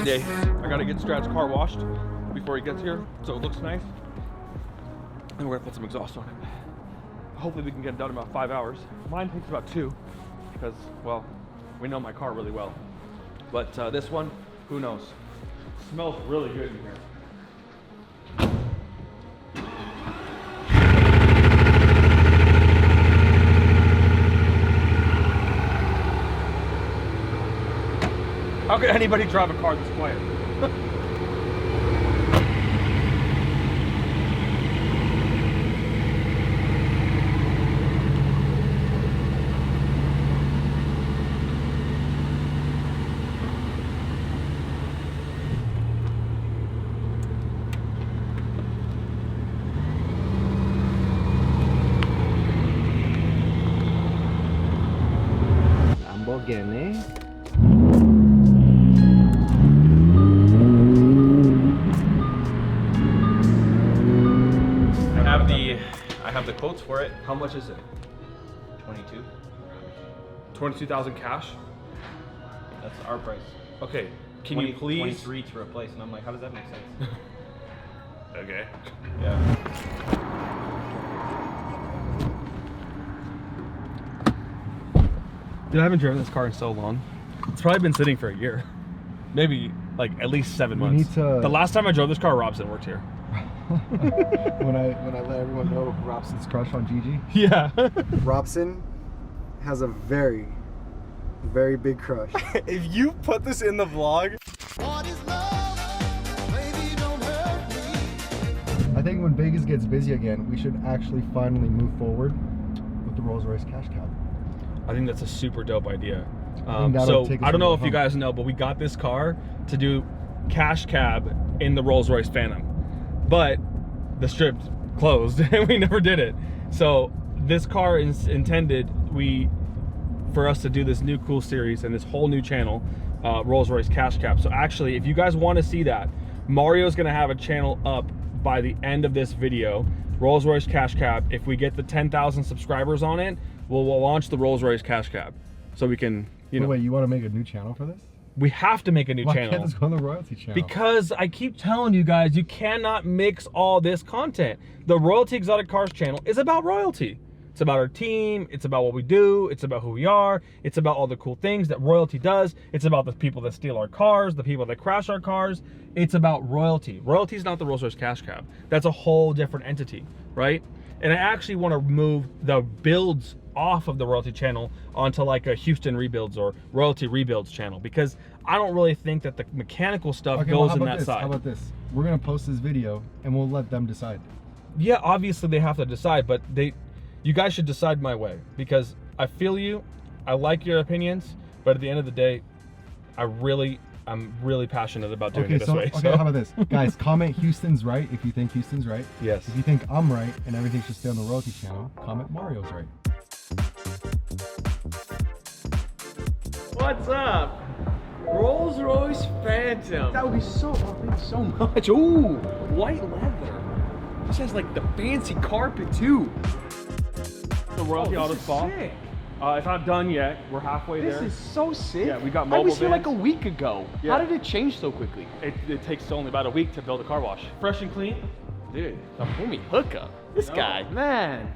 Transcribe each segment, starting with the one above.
the day. I gotta get Strad's car washed before he gets here, so it looks nice. And we're gonna put some exhaust on it. Hopefully we can get it done in about 5 hours. Mine takes about 2, because, well, we know my car really well. But this one, who knows? Smells really good in here. How could anybody drive a car this quiet? Lamborghini. I have the quotes for it. How much is it? 22. 22,000 cash? That's our price. Okay, can you please? 23 to replace, and I'm like, how does that make sense? Okay. Yeah. Dude, I haven't driven this car in so long. It's probably been sitting for a year. Maybe like at least 7 months. Need to... The last time I drove this car, Robson worked here. when I let everyone know Robson's crush on Gigi. Yeah. Robson has a very, very big crush. If you put this in the vlog. I think when Vegas gets busy again, we should actually finally move forward with the Rolls-Royce cash cab. I think that's a super dope idea. So I don't know if you guys know, but we got this car to do cash cab in the Rolls-Royce Phantom, but the strip closed and we never did it. So this car is intended for us to do this new cool series and this whole new channel, Rolls-Royce cash cab. So actually, if you guys want to see that, Mario's gonna have a channel up by the end of this video, Rolls-Royce cash cab. If we get the 10,000 subscribers on it, we'll launch the Rolls-Royce cash cab, so we can, you know. Wait, you want to make a new channel for this? We have to make a new channel. Why can't this go on the royalty channel? Because I keep telling you guys, you cannot mix all this content. The Royalty Exotic Cars channel is about royalty. It's about our team, it's about what we do, it's about who we are, it's about all the cool things that royalty does, it's about the people that steal our cars, the people that crash our cars. It's about royalty. Royalty is not the Rolls-Royce cash cab. That's a whole different entity, right? And I actually want to move the builds off of the royalty channel onto like a Houston rebuilds or royalty rebuilds channel, because I don't really think that the mechanical stuff goes in that side. How about this? We're gonna post this video and we'll let them decide. Yeah, obviously they have to decide, but you guys should decide my way, because I feel you, I like your opinions, but at the end of the day, I'm really passionate about doing it this way. Okay, how about this? Guys, comment Houston's right if you think Houston's right. Yes. If you think I'm right and everything should stay on the royalty channel, comment Mario's right. What's up? Rolls-Royce Phantom. That would be so, thank you so much. Ooh, white leather. This has like the fancy carpet too. The Royalty Auto Spa. Sick. It's not done yet. We're halfway there. This is so sick. Yeah, we got I mobile was here like vans. a week ago. Yeah. How did it change so quickly? It takes only about a week to build a car wash. Fresh and clean. Dude, the homie hookup. This guy, man.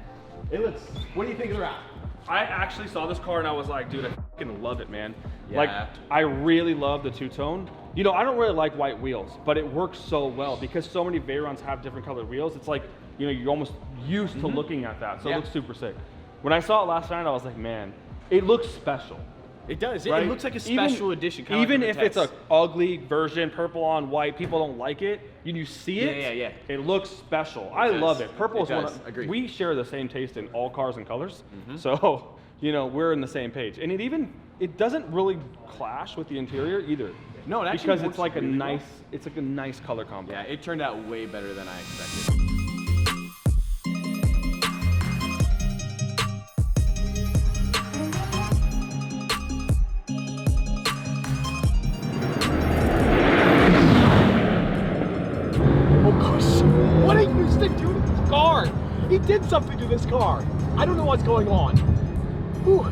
It looks, what do you think of the wrap? I actually saw this car and I was like, dude, I fucking love it, man. Yeah. Like, I really love the two-tone. You know, I don't really like white wheels, but it works so well because so many Veyrons have different colored wheels. It's like, you know, you're almost used to looking at that. So it looks super sick. When I saw it last night, I was like, man, it looks special. It does. Right? It looks like a special edition. Even if it's an ugly version, purple on white, people don't like it. You see it. Yeah. It looks special. I love it. Purple is one of. Agreed. We share the same taste in all cars and colors, so you know we're in the same page. And it doesn't really clash with the interior either. No, it actually because works it's like really well. it's like a nice color combo. Yeah, it turned out way better than I expected. What did Houston do to this car? He did something to this car. I don't know what's going on. Whew.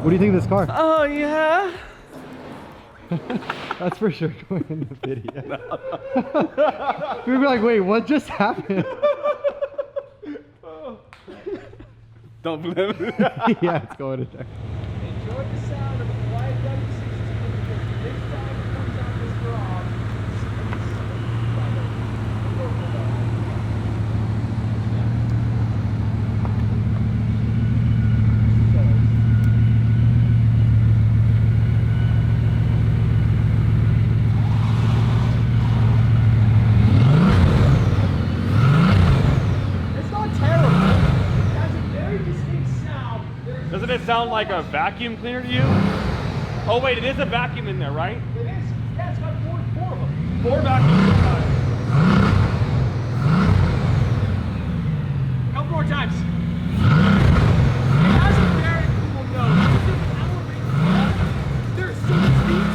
What do you think of this car? Oh yeah. That's for sure going in the video. We'd be like, wait, what just happened? Don't blame me. Yeah, it's going in there. Enjoy the sound of a quiet W16 because the next time it comes out this garage, it's not terrible. It has a very distinct sound. Doesn't it sound like a vacuum cleaner to you? Oh wait, it is a vacuum in there, right? It is. Yeah, it's got four of them. 4 vacuums inside. A couple more times. It has a very cool nose. There's so much speed.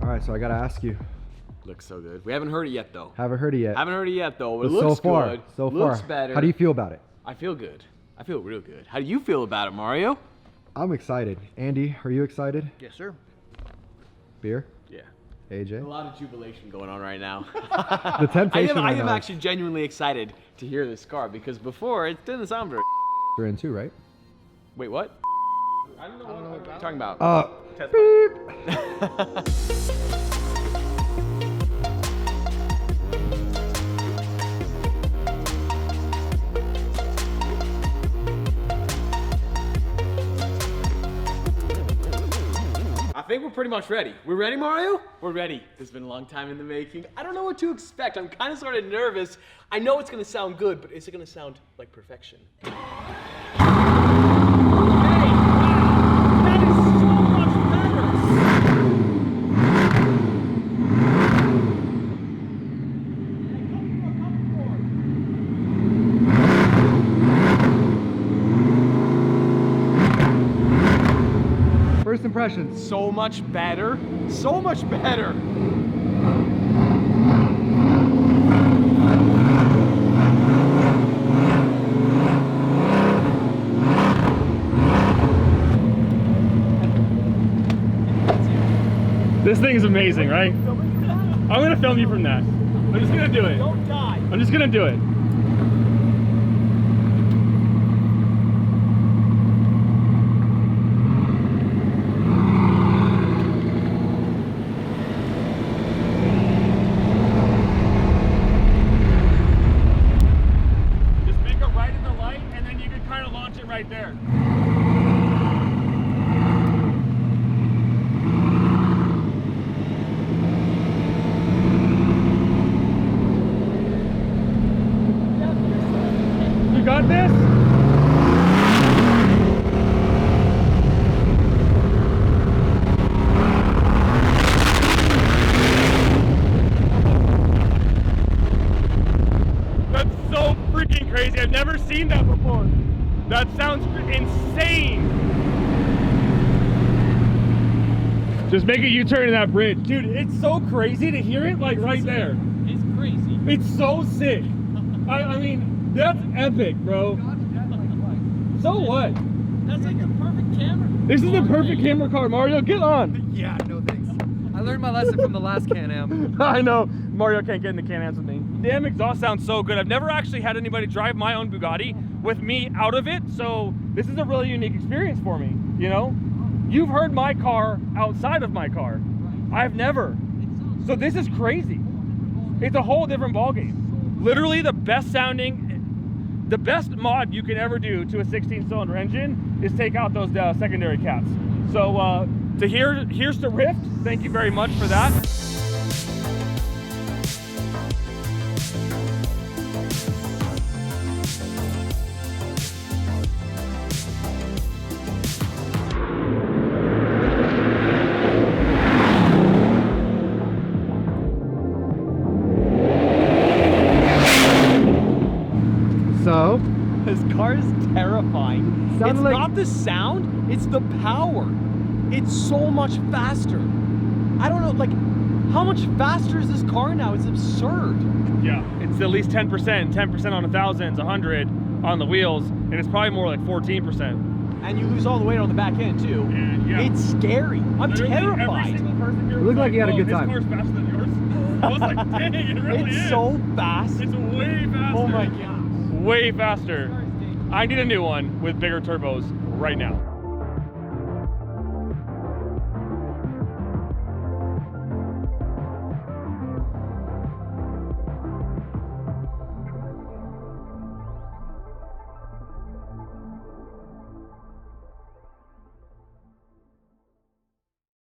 All right, so I gotta ask you. Looks so good. We haven't heard it yet though. Haven't heard it yet. Haven't heard it yet though. But it But looks so far, good. so looks far, better. how do you feel about it? I feel good. I feel real good. How do you feel about it, Mario? I'm excited. Andy, are you excited? Yes, sir. Beer? Yeah. AJ? A lot of jubilation going on right now. The temptation I right am now is- actually genuinely excited to hear this car because before it didn't sound very. You're in too, right? Wait, what? I don't know what you're talking about. I think we're pretty much ready. We're ready, Mario? We're ready. It's been a long time in the making. I don't know what to expect. I'm kind of sort of nervous. I know it's going to sound good, but is it going to sound like perfection? Hey, wow, that is so much better. First impressions. So much better. So much better. This thing is amazing, right? I'm gonna film you from that. I'm just gonna do it. Don't die. I'm just gonna do it. Just make it right in the light, and then you can kind of launch it right there. You got this? That's so freaking crazy. I've never seen that before. That sounds insane. Just make a U-turn in that bridge. Dude, it's so crazy to hear it like right there. It's crazy. It's so sick. I mean, that's epic, bro. So what? That's like the perfect camera. This is the perfect camera car, Mario. Get on. Yeah, no thanks. I learned my lesson from the last Can-Am. I know. Mario can't get in the Can-Ams with me. Damn, exhaust sounds so good. I've never actually had anybody drive my own Bugatti with me out of it, so this is a really unique experience for me, you know? You've heard my car outside of my car. I've never. So this is crazy. It's a whole different ballgame. Literally the best sounding, the best mod you can ever do to a 16-cylinder engine is take out those secondary cats. So here's the RYFT. Thank you very much for that. sounded it's like not the sound, it's the power. It's so much faster. I don't know, like, how much faster is this car now? It's absurd. Yeah, it's at least 10%, 10% on the thousands, 100 on the wheels, and it's probably more like 14%. And you lose all the weight on the back end too. And yeah. It's scary. I'm Literally every terrified. single person here It was looked like you had a "Whoa, good this time." car's faster than yours. I was like, dang, it really It's is. so fast. It's way faster. Oh my gosh. Way faster. I need a new one with bigger turbos right now.